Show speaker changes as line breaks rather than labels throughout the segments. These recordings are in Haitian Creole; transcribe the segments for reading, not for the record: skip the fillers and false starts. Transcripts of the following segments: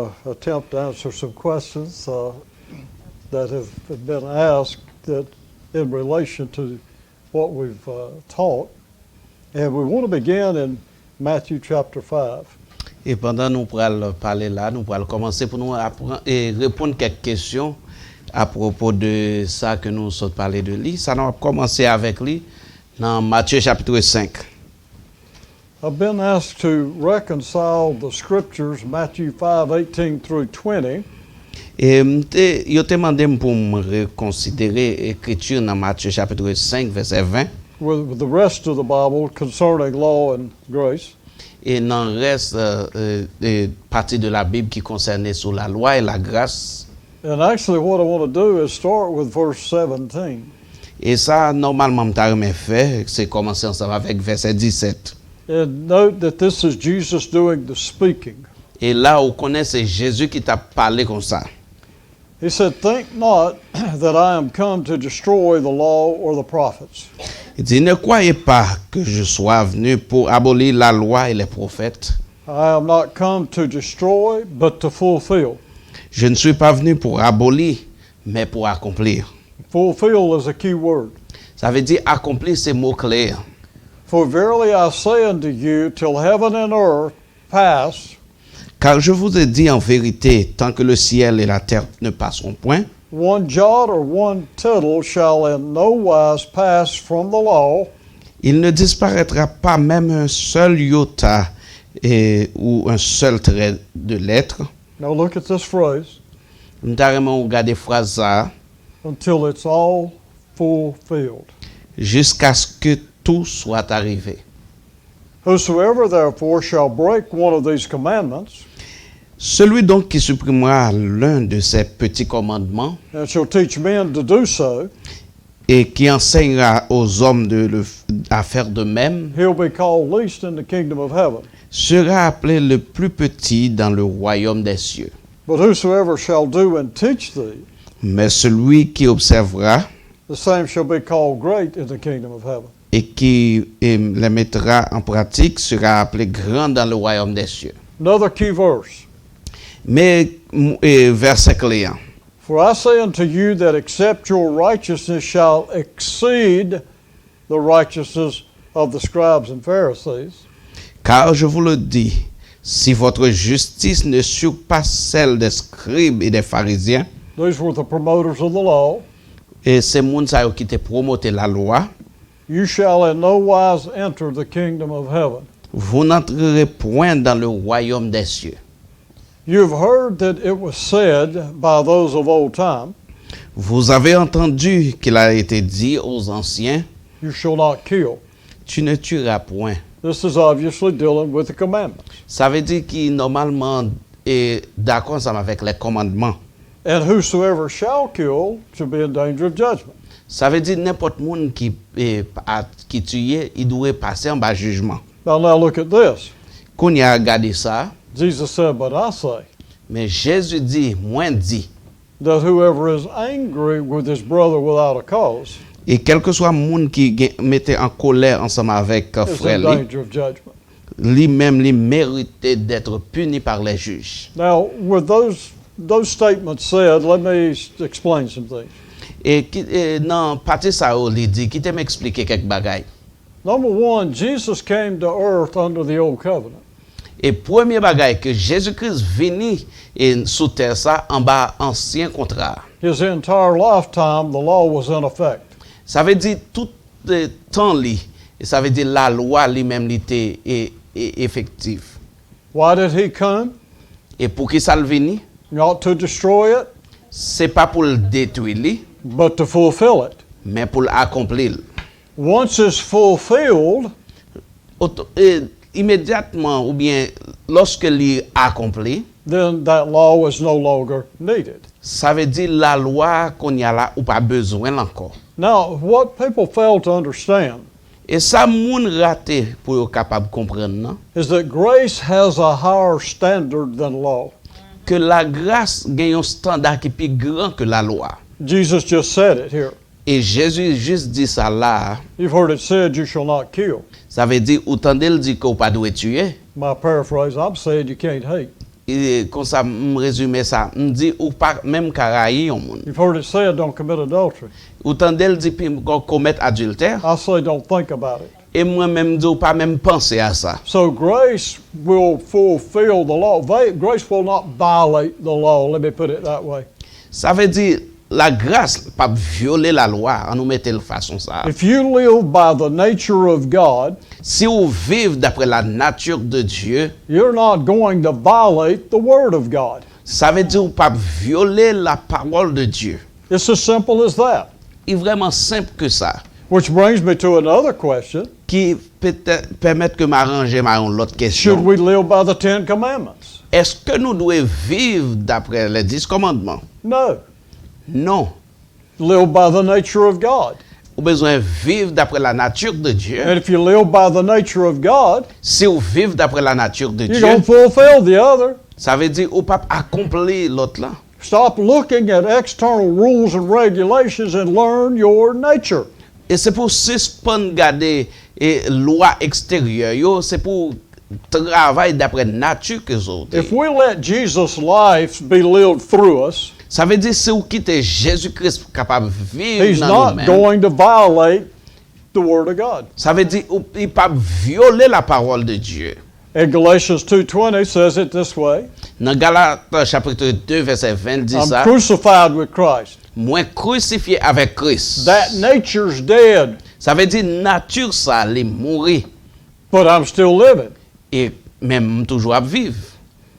attempt to answer some questions that have been asked that in relation to what we've taught. And we want to begin in Matthew chapter 5.
Et pendant nous pourrons parler là, nous pourrons commencer pour nous apprendre et répondre quelques questions à propos de ça que nous sommes parlé de lui. Ça nous va commencer avec lui dans Matthieu chapitre 5.
I've been asked to reconcile the scriptures, Matthew 5:18 through 20,
Et yo te demandé pour me reconsidérer l'écriture dans Matthieu chapitre 5 verset 20
with the rest of the Bible concerning law and grace.
et dans le reste partie de la Bible qui concernait sur la loi et la grâce.
And actually what I want to do is start with verse 17.
Et ça normalement m'ta fait, c'est commencer ensemble avec verset 17.
And note that this is Jesus doing the speaking.
Et là, on connaît, c'est Jésus qui t'a parlé comme ça.
He said, "Think not that I am come to destroy the law or the prophets.
Il dit, ne croyez pas que je sois venu pour abolir la loi et les prophètes.
I am not come to destroy, but to fulfill."
Je ne suis pas venu pour abolir, mais pour accomplir.
Fulfill is a key word.
Ça veut dire accomplir, c'est mot clair.
For verily I say unto you, till heaven and earth pass,
Car je vous ai dit en vérité, tant que le ciel et la terre ne passeront point,
one jot or one tittle shall in no wise pass from the law,
il ne disparaîtra pas même un seul iota ou un seul trait de lettre.
now look at this phrase,
Nous avons regardé phrase ça,
until it's all fulfilled.
jusqu'à ce que tout soit arrivé.
Whosoever therefore shall break one of these commandments,
Celui donc qui supprimera l'un de ces petits commandements
and shall teach men to do so,
et qui enseignera aux hommes à faire de même,
he'll be called least in the kingdom of heaven.
sera appelé le plus petit dans le royaume des cieux.
But whosoever shall do and teach thee,
Mais celui qui observera
the same shall be called great in the kingdom of heaven.
et qui les mettra en pratique sera appelé grand dans le royaume des cieux.
Another key verse.
Mais verset clé.
For I say unto you that except your righteousness shall exceed the righteousness of the scribes and Pharisees,
Car je vous le dis, si votre justice ne surpasse celle des scribes et des pharisiens,
these were the promoters of the law,
et ces gens qui te promoté la loi,
you shall in no wise enter the kingdom of heaven.
vous n'entrerez point dans le royaume des cieux.
You've heard that it was said by those of old time,
Vous avez entendu qu'il a été dit aux anciens,
you shall not kill.
tu ne tueras point.
This is obviously dealing with the commandments.
Ça veut dire qu'il normalement est d'accord ensemble avec les commandements.
And whosoever shall kill shall be in danger of judgment.
Ça veut dire n'importe monde qui tue, il doit passer en bas jugement.
Now look at this.
Quand il a regardé ça,
Jesus said, but I say,
mais Jésus dit, moi dit,
that whoever is angry with his brother without a cause
et quel que soit le monde qui mettait en colère ensemble avec
is
frère,
in danger of judgment.
lui-même, lui méritait d'être puni par les juges.
Now, with those statements said, let me explain some things.
Et non, partie ça, il dit, qui m'expliquer quelques bagailles.
Number one, Jesus came to earth under the old covenant.
Et premier bagaille que Jésus-Christ venu sous terre ça en bas ancien contrat.
His entire lifetime, the law was in effect.
Ça veut dire tout le temps li, et ça veut dire la loi lui-même était effective.
Why did he come?
Et pour qui ça le venu?
Not to destroy it,
C'est pas pour le détruire li,
but to fulfill it.
mais pour l'accomplir.
Once it's fulfilled,
Immédiatement ou bien lorsque l'est accompli,
then that law is no longer needed.
ça veut dire la loi qu'on y a là ou pas besoin encore.
Now, what people fail to understand
Et ça moun raté pour être capable de comprendre non?
is that grace has a higher standard than law.
Que la grâce gagne un standard qui est plus grand que la loi.
Jesus just said it here.
Et Jésus juste dit ça là,
You've heard it said, you shall not kill.
ça veut dire autant d'elle dit qu'on pas doit tuer.
My paraphrase, I'm saying you can't hate.
comme ça, me résumer ça, me dit ou pas même karaï on moun.
You've heard it said, don't commit adultery.
Ou tandel dit puis commettre adultère
I say, don't think about it.
et moi même dit ou pas même penser à ça.
So grace will fulfill the law. Grace will not violate the law. Let me put it that way.
Ça veut dire la grâce pas violer la loi, on nous mettait de façon ça.
If you live by the nature of God,
Si vous vivez d'après la nature de Dieu,
you're not going to violate the Word of God.
ça veut dire ou pas violer la parole de Dieu.
It's as simple as that.
Il est vraiment simple que ça.
Which brings me to another question.
Qui peut-être permettre que m'arranger ma l'autre
Should
question.
we live by the Ten Commandments?
Est-ce que nous devons vivre d'après les 10 commandements?
No.
Non.
Live by the nature of God.
Vous avez besoin de vivre d'après la nature de Dieu.
And if you live by the nature of God,
Si vous vivez d'après la nature de
you're
Dieu,
going to fulfill the other.
ça veut dire ou pas accomplir l'autre là.
Stop looking at external rules and regulations and learn your nature.
Et c'est pour suspendre garder et loi extérieure, yo, c'est pour travailler d'après nature que autres.
If we let Jesus' life be lived through us,
Ça veut dire si vous quittez Jésus-Christ capable de vivre
He's
dans
not
nous-mêmes.
going to violate the Word of God.
Ça veut dire il ne pas violer la parole de Dieu.
And Galatians 2:20 says it this way,
Dans Galates chapitre 2 verset 20 dit
I'm
ça,
crucified with Christ.
moi crucifié avec Christ.
That nature's dead,
Ça veut dire nature ça, les mourir
but I'm still living.
et même toujours à vivre.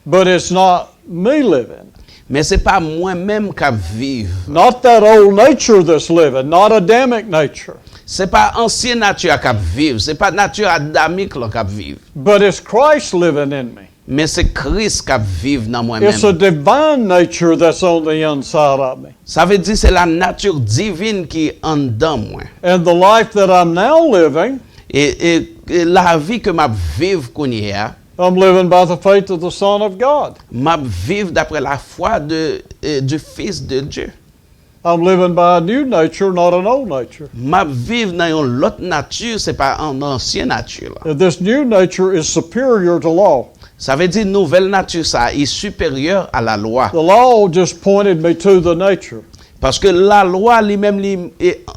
But it's not me living.
Mais c'est pas moi-même qui vivre.
Not that old nature that's living, not Adamic nature.
C'est pas ancienne nature qui vivre, c'est pas nature adamique qui vivre.
But it's Christ living in me.
Mais c'est Christ qui vivre dans moi-même.
It's a divine nature that's on the inside of me.
Ça veut dire c'est la nature divine qui est en dedans moi.
And the life that I'm now living,
Et la vie que m'a vivre qu'on y a,
I'm living by the faith of the Son of God.
m'a vivre d'après la foi du Fils de Dieu.
I'm living by a new nature, not an old nature.
M'a vivre dans une autre nature, c'est pas une ancienne nature là.
And this new nature is superior to law.
Ça veut dire nouvelle nature ça est supérieure à la loi.
The law just pointed me to the nature
Parce que la loi lui-même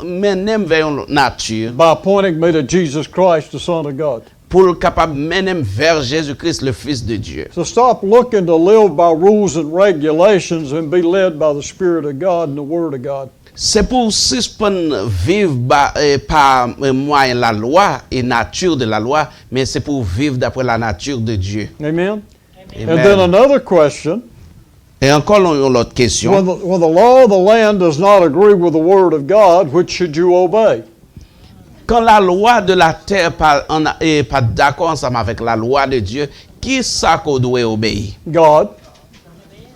mène vers une nature
by pointing me to Jesus Christ, the Son of God.
pour le capable mener vers Jésus-Christ le Fils de Dieu.
So stop looking to live by rules and regulations and be led by the Spirit of God and the Word of God.
C'est pour suspendre vivre par moyen la loi et nature de la loi, mais c'est pour vivre d'après la nature de Dieu.
Amen?
Amen.
And then another question,
Et encore une autre question.
when the law of the land does not agree with the Word of God, which should you obey?
Quand la loi de la terre n'est pas d'accord ensemble avec la loi de Dieu, qui ça qu'on doit obéir?
God.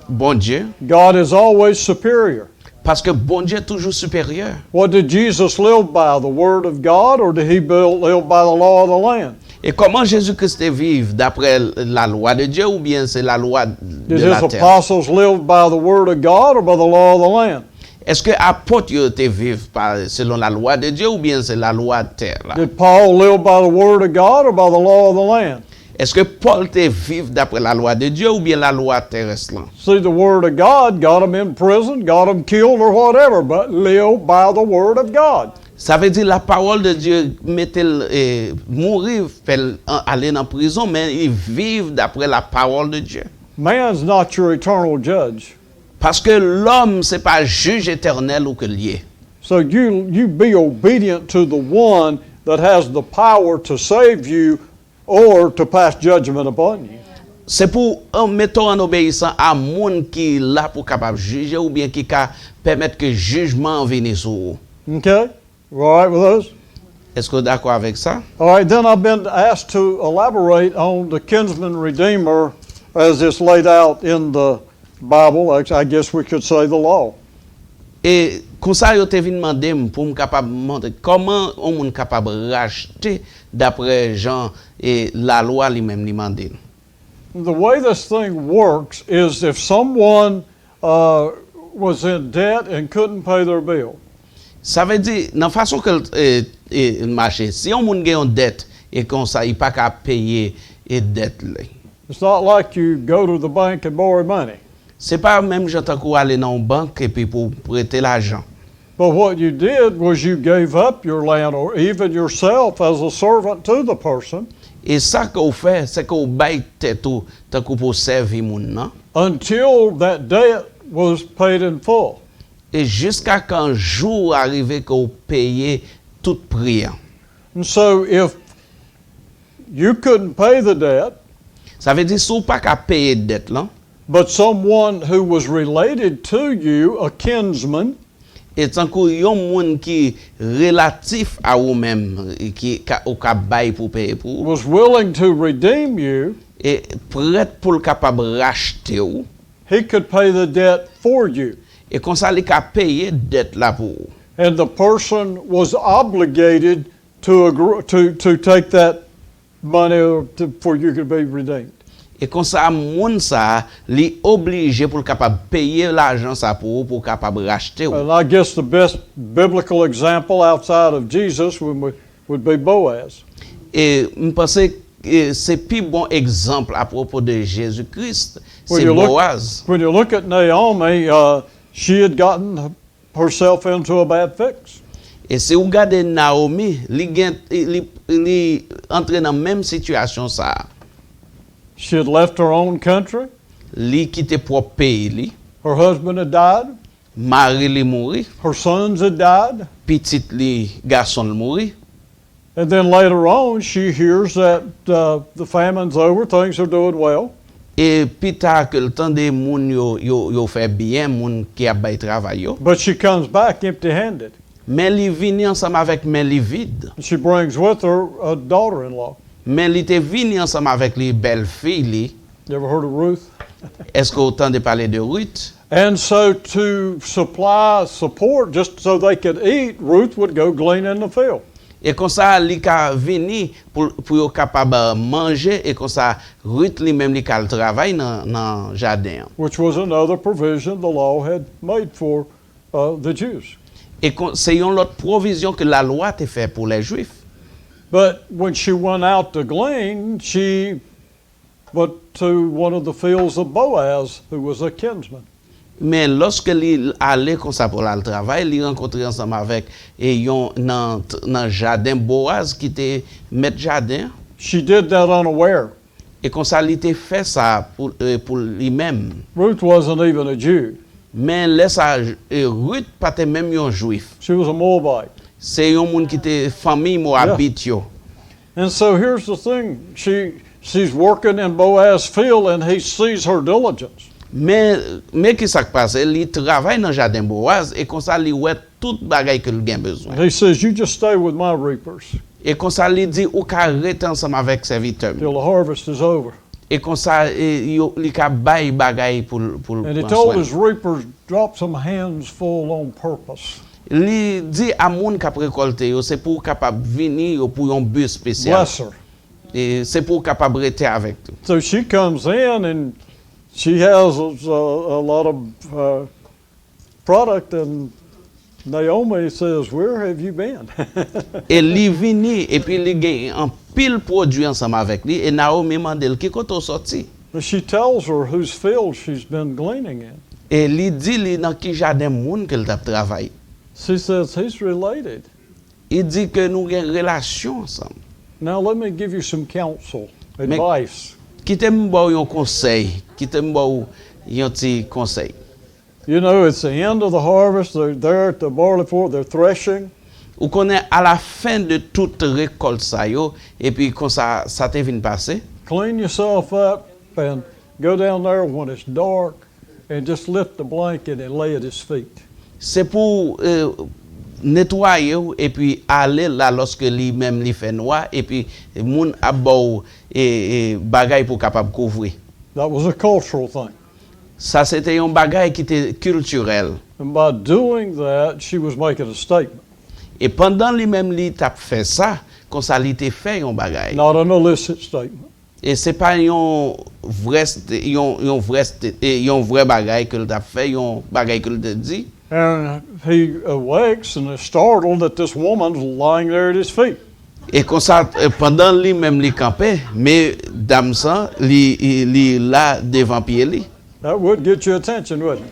Bon Dieu.
God is always superior.
Parce que bon Dieu est toujours supérieur.
What did Jesus live by, the Word of God, or did he live by the law of the land?
Et comment Jésus-Christ vit d'après la loi de Dieu ou bien c'est la loi de
Did
la
his
terre?
apostles live by the Word of God or by the law of the land?
Est-ce que apôtres vivent selon la loi de Dieu ou bien c'est la loi de terre là?
Did Paul live by the Word of God or by the law of the land?
Est-ce que Paul vivent d'après la loi de Dieu ou bien la loi terrestre là?
See, the Word of God got him in prison, got him killed or whatever, but live by the Word of God.
Ça veut dire la parole de Dieu mettait mourir, fait aller en prison, mais ils vivent d'après la parole de Dieu.
Man's not your eternal judge.
Parce que l'homme, c'est pas juge éternel ou que lié.
So you be obedient to the one that has the power to save you or to pass judgment upon you.
C'est pour mettre en obéissant à monde qui est là pour capable juger ou bien qui peut permettre que jugement vienne sur vous.
Okay? You all right with those?
Est-ce que vous êtes d'accord avec ça?
All right, then I've been asked to elaborate on the kinsman redeemer as it's laid out in the Bible. I guess we could say the law.
Et comme ça, yo te vin demander pour me capable montrer comment on est capable de racheter d'après Jean et la loi lui-même demandé.
The way this thing works is if someone was in debt and couldn't pay their bill,
Ça veut dire, dans la façon que le marché, si on a une dette et comme ça, il n'a pas qu'à payer et dette,
It's not like you go to the bank and borrow money.
C'est pas même j'entends qu'on aller dans une banque et puis pour prêter l'argent.
But what you did was you gave up your land or even yourself as a servant to the person
Et ça qu'on fait, c'est qu'on baille tête ou tant qu'on pour servir moun nan.
until that debt was paid in full.
Et jusqu'à quand jour arrivé qu'on paye tout prix.
And so if you couldn't pay the debt,
Ça veut dire si pas qu'à payer dette là,
but someone who was related to you, a kinsman,
et tant qu'on yon moun qui relatif à ou même qui au ka bail pour payer pour
was willing to redeem you,
et prêt pour le capable racheter ou
he could pay the debt for you.
et comme ça il ka payer dette là pour ou.
And the person was obligated to agree to take that money for you to be redeemed.
Et comme ça moun ça li obligé pour le capable payer l'argent ça pour capable racheter ou.
And I guess the best biblical example outside of Jesus would be Boaz.
Et je pense que c'est plus bon exemple à propos de Jésus-Christ,
When
c'est
you look-
Boaz.
When you look at Naomi, she had gotten herself into a bad fix.
Et si vous regardez Naomi, il entre dans la même situation ça.
She had left her own country.
Li quitté propre pays li,
Her husband had died.
mari li mouri,
Her sons had died.
petit li garçon li mouri.
And then later on, she hears that the famine's over, things are doing well.
Et plus tard que le temps des moun yo fait bien, moun qui a bay travail yo.
But she comes back empty-handed.
Mais li vini ensemble avec men li vide.
She brings with her a daughter-in-law.
Mais li te vini ensemble avec li belle fille li.
You ever heard of Ruth?
Est-ce que autant de parler de Ruth?
And so to supply support, just so they could eat, Ruth would go glean in the field.
Et comme ça, li ka vini pour yo capable manger et comme ça, Ruth li même li ka le travail dans jardin.
Which was another provision the law had made for the Jews.
Et c'est une autre provision que la loi te fait pour les Juifs.
But when she went out to glean, she went to one of the fields of Boaz, who was a kinsman.
Mais lorsque li allait comme ça pour le travail, il rencontré ensemble avec et yon dans jardin Boaz qui était maître jardin.
She did that unaware.
Et comme ça, il était fait ça pour lui-même.
Ruth wasn't even a Jew.
Mais laisse Ruth pas te même un juif.
She was a Moabite.
C'est un monde qui était famille moabite yo.
And so here's the thing. She's working in Boaz's field and he sees her diligence.
Mais qui ça passe? Il travaille dans jardin Boaz et comme ça, il ouais tout bagay que il a besoin.
He says, you just stay with my reapers
Et comme ça, il dit, ou ka rester ensemble avec serviteur.
till the harvest is over.
Et comme ça, il ka bay bagay pour
And he
prendre
told
soin.
his reapers, drop some hands full on purpose.
Il dit à moun k'ap récolter yo, c'est pour capable venir yo pour un but spécial.
Bless her.
Et c'est pour capable rester avec tout.
So she comes in and she has a lot of product, and Naomi says, where have you been?
Et li vini et puis li gagne un pile produit ensemble avec lui et Naomi mandel qui koto sorti.
She tells her whose field she's been gleaning in.
Et li dit li dans qui jardin moun qu'elle t'a travaillé.
She says, he's related.
Il dit que nous avons une relation ensemble.
Now let me give you some counsel,
Mais-
advice.
Qui t'aime ba un conseil, qui t'aime ba un petit conseil.
You know, it's the end of the harvest. They're there at the barley ford. They're threshing.
Ou connaît à la fin de toute récolte ça yo et puis quand ça te vient passer,
Clean yourself up and go down there when it's dark and just lift the blanket and lay at his feet.
c'est pour nettoyer ou, et puis aller là lorsque lui-même li fait noir et puis moun abou et bagay pour capable couvrir.
That was a cultural thing.
Ça c'était un bagay qui était culturel.
And by doing that, she was making a statement,
Et pendant lui-même li t'a fait ça, quand ça li te fait un bagay.
not an illicit statement.
Et c'est pas un vrai bagay que t'a fait, un bagay que te dit.
And he awakes and is startled that this woman's lying there at his feet.
Et comme ça, pendant lui-même, il campait, mais dame ça, il là devant pied li.
That would get your attention, wouldn't it?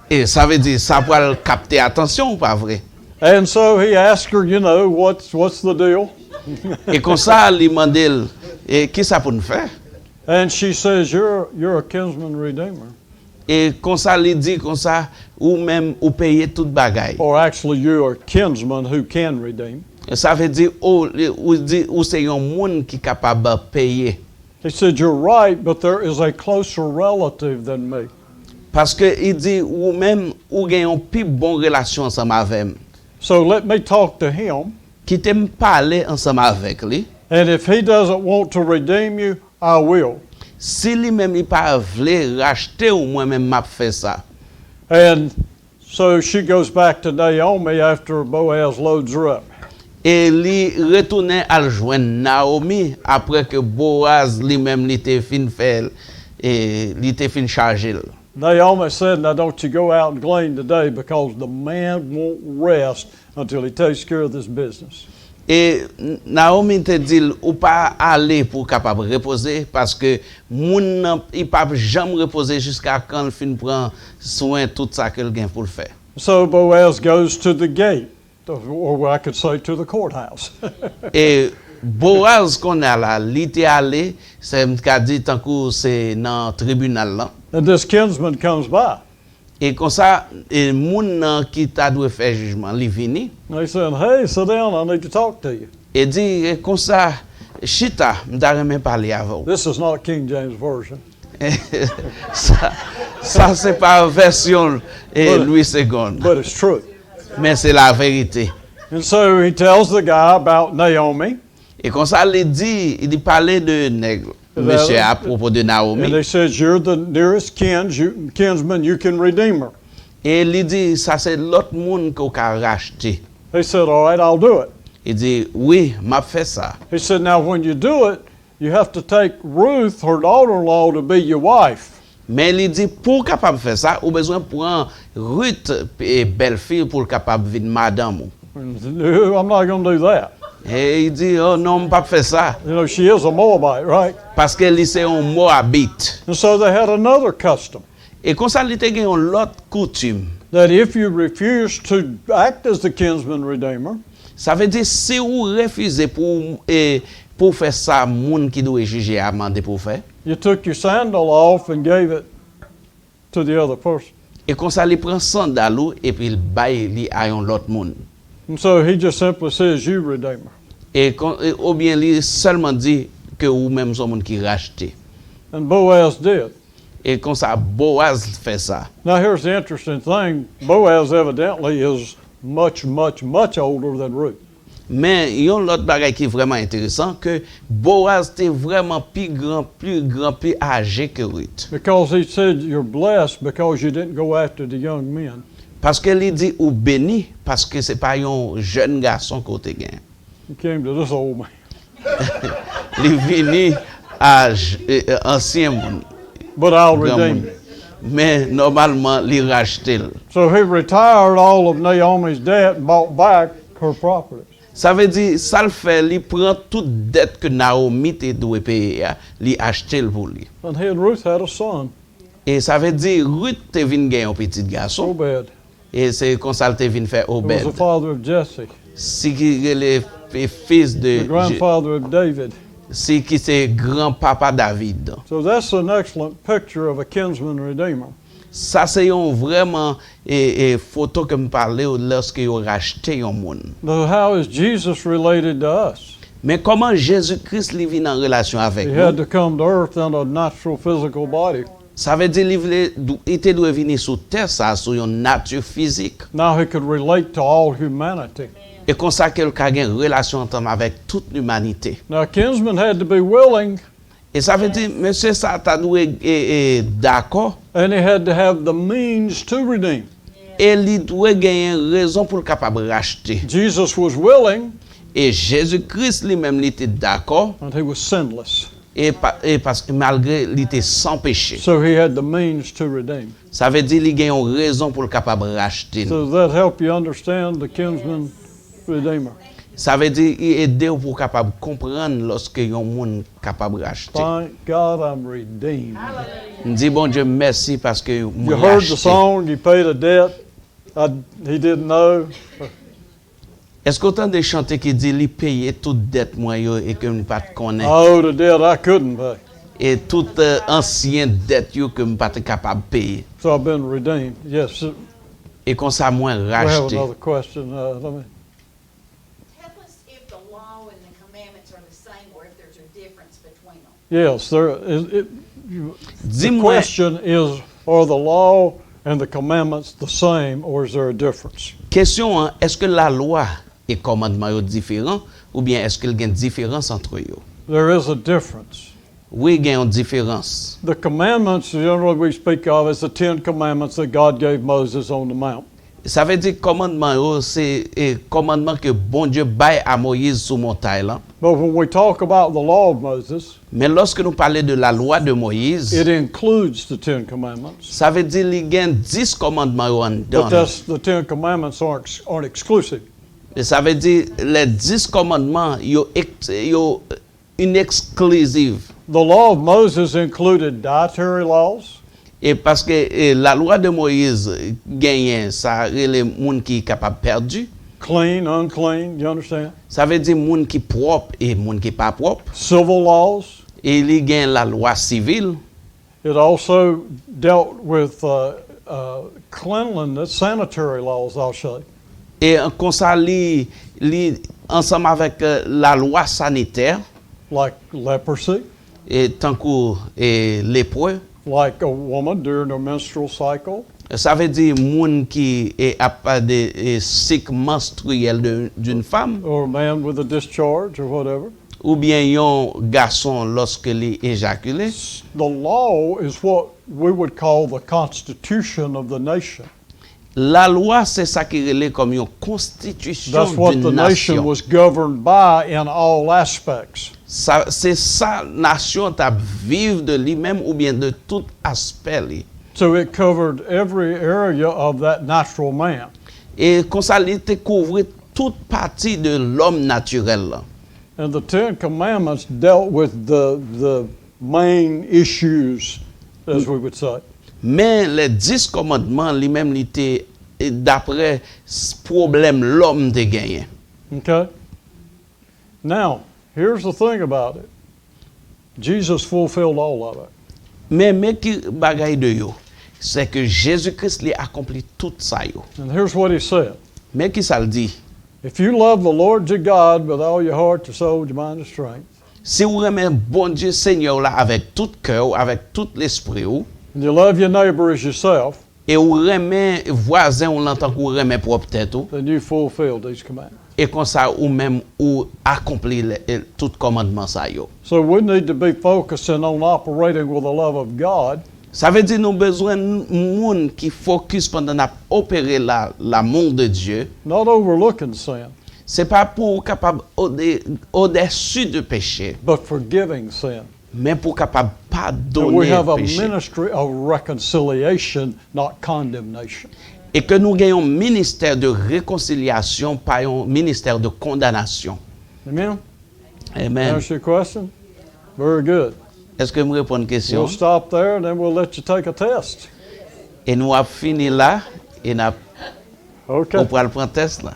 Et ça veut dire, ça va le capter attention, pas vrai?
And so he asked her, you know, what's the deal?
Et comme ça, il demandait, et qui ça pour nous faire?
And she says, you're a kinsman redeemer.
Et comme ça, il dit comme ça, ou même, ou payer toute bagaille.
Or actually, you're a kinsman who can redeem.
Ça veut dire, ou c'est un monde qui est capable de payer.
He said, you're right, but there is a closer relative than me.
Parce que il dit, ou même, ou gagne une plus bonne relation ensemble avec moi.
So let me talk to him.
Qui t'aime parler ensemble avec lui.
And if he doesn't want to redeem you, I will.
Si lui-même il pas voulu racheter ou moi-même m'a fait ça.
And so she goes back to Naomi after Boaz loads her up.
Et il retournait à le joindre Naomi après que Boaz lui-même il était fin faire et il était fin charger.
Naomi said, now don't you go out and glean today because the man won't rest until he takes care of this business.
Et Naomi te dit ou pas aller pour capable reposer parce que moun il pas jamais reposer jusqu'à quand il fin prend soin tout ça qu'il gagne pour le faire.
So Boaz goes to the gate, or I could say to the courthouse.
Et Boaz qu'on a là, il était allé, c'est m'a dit tant que c'est dans le tribunal là.
And this kinsman comes by.
Et comme ça, et moun qui t'a dû faire jugement, il vini
And he said, hey, sit down, I need to talk to you.
et dit comme ça, chita, m'ta remen parler avec.
This is not King James Version.
ça c'est pas version Louis II,
But it's true.
mais c'est la vérité.
And so he tells the guy about Naomi.
Et comme ça, il dit parler de nègre, monsieur à propos de
And
Naomi.
he says, you're the nearest kinsman, you can redeem her.
Et il dit, ça c'est l'autre monde qu'on a racheté.
He said, all right, I'll do it.
Il dit, oui, m'a fait ça.
He said, now when you do it, you have to take Ruth, her daughter-in-law, to be your wife.
Mais il dit, pour capable faire ça, ou besoin prendre Ruth et belle-fille pour capable vivre madame.
And no, I'm not going to do that.
Et il dit, oh non, pas faire ça.
You know, she is a Moabite, right?
Parce que lui c'est un Moabite.
And so they had another custom
Et comme ça, il était une autre coutume.
that if you refuse to act as the kinsman redeemer,
Ça veut dire, si vous refusez pour faire ça, moun qui doit juger à demander pour faire.
you took your sandal off and gave it to the other person.
Et comme ça, il prend sandalou et puis il baille li à un autre monde.
And so he just simply says, you redeemer.
Ou bien il seulement dit que ou même son monde qui racheté.
And Boaz did.
Et comme ça, Boaz fait ça.
Now here's the interesting thing. Boaz evidently is much, much, much older than Ruth.
Mais il y a l'autre bagage qui est vraiment intéressant, que Boaz était vraiment plus grand, plus âgé que Ruth.
Because he said, you're blessed because you didn't go after the young men.
Parce que il dit ou béni, parce que c'est pas un jeune garçon côté gain.
You came to this old man.
Il venu âge ancien monde.
But I'll
grand
redeem
monde.
you.
Mais normalement, il racheté.
So he retired all of Naomi's debt and bought back her property.
Ça veut dire, ça le fait, il prend toute dette que Naomi te doit payer, il achète pour lui.
And he and Ruth had a son,
Et ça veut dire, Ruth te vient gagner un petit garçon,
Obed.
et c'est comme ça qu'il te vient faire
Who was
Obed.
the father of Jesse,
Si qui est le fils
the
de,
grandfather of David.
si qui c'est grand-papa David.
So that's an excellent picture of a kinsman redeemer.
Ça c'est un vraiment photo que me parlait lorsque il a racheté un monde.
Now, how is Jesus related to us?
Mais comment Jésus-Christ il vient en relation avec
He
nous?
had to come to earth in a natural physical body.
Ça veut dire qu'il était doit venir sur terre ça sur une nature physique.
Now he could relate to all humanity.
Et comme ça qu'il a une relation ensemble avec toute l'humanité.
Now, kinsmen had to be willing,
Et ça veut dire monsieur ça t'a doué d'accord
and he had to have the means to redeem.
et il doit gagner raison pour le capable racheter.
Jesus was willing,
Et Jésus-Christ lui-même il était d'accord
and he was sinless.
et parce que malgré il était sans péché.
So he had the means to redeem.
Ça veut dire qu'il gagne une raison pour le capable racheter.
So does that help you understand the kinsman redeemer?
Ça veut dire aider pour capable comprendre lorsque yon monde capable racheter.
Thank God I'm redeemed.
On dit bon Dieu merci parce que
You
moi
heard the
racheté.
song, you paid a debt. He didn't know.
Est-ce qu'autant de chanter qui dit li payer toute dette moi yo et que me pas connaît
I owed a debt I couldn't pay.
et toute ancienne dette yo que me pas capable payer
So I've been redeemed. Yes. We
et comme ça moi
have
racheté.
another question. Let me.
Tell us if the law and the commandments are the same or if there's a difference between them.
Yes, there is. The
Dis-moi,
question is, are the law and the commandments the same, or is there a difference?
question hein, est-ce que la loi et commandement yo différents ou bien est-ce qu'il y a une différence entre eux?
There is a difference.
Oui, il y a une différence.
The commandments, generally we speak of as the 10 commandments that God gave Moses on the mount.
Ça veut dire commandement yo, c'est commandement que bon Dieu baille à Moïse sous montagne là.
But when we talk about the law of Moses,
Mais lorsque nous parlons de la loi de Moïse,
it includes the 10 commandments.
ça veut dire qu'il y a 10 commandements yo en
But
dedans.
the 10 commandments aren't exclusive.
Et ça veut dire les 10 commandements yo une exclusive.
The law of Moses included dietary laws,
Et parce que la loi de Moïse gagne ça les monde qui est capable perdu.
clean, unclean, you understand?
Ça veut dire monde qui propre et monde qui pas propre.
Civil laws.
Et il gagne la loi civile.
It also dealt with cleanliness, sanitary laws, I'll say.
Et comme ça li ensemble avec la loi sanitaire
Like leprosy,
et tant que lépreux.
like a woman during her menstrual cycle,
Ça veut dire monde qui est à pas de cycle menstruel d'une femme
or a man with a discharge, or whatever.
ou bien un garçon lorsque il éjacule.
The law is what we would call the constitution of the nation.
La loi c'est ça qui relève comme une constitution
That's what the
d'une
nation
nation.
was governed by in all aspects.
C'est ça nation t'a vivre de lui-même ou bien de tout aspect li.
So it covered every area of that natural man.
Et comme ça il te couvre toute partie de l'homme naturel là.
And the 10 Commandments dealt with the main issues, as we would say.
Mais les 10 commandements lui-même il était d'après problème l'homme de gagné.
Okay? Now, here's the thing about it. Jesus fulfilled all of it.
Mais qui bagaille de yo, c'est que Jésus-Christ lui accompli tout ça yo.
And here's what he said.
Mais qui ça le dit?
If you love the Lord your God with all your heart, your soul, your mind, and strength,
Si vous aimez bon Dieu Seigneur là avec tout cœur, avec tout l'esprit ou,
and you love your neighbor as yourself,
et vous aimez voisin ou l'entend que vous aimez propre tête ou,
then you fulfilled these commandments.
et comme ça ou même ou accompli tout commandement ça yo.
So we need to be focusing on operating with the love of God,
Ça veut dire nous besoin monde qui focus pendant à opérer l'amour de Dieu.
not overlooking sin,
C'est pas pour capable au-dessus de péché,
but forgiving sin.
mais pour capable
And we
pardonner
have a
le péché.
ministry of reconciliation, not condemnation.
Et que nous gagnons un ministère de réconciliation, pas un ministère de condamnation.
Amen?
Amen.
Answer your question? Very good.
Est-ce que vous me répondez à une question?
We'll stop there and then we'll let you take a test.
Et nous avons fini là, et nous
Okay.
allons prendre un test là.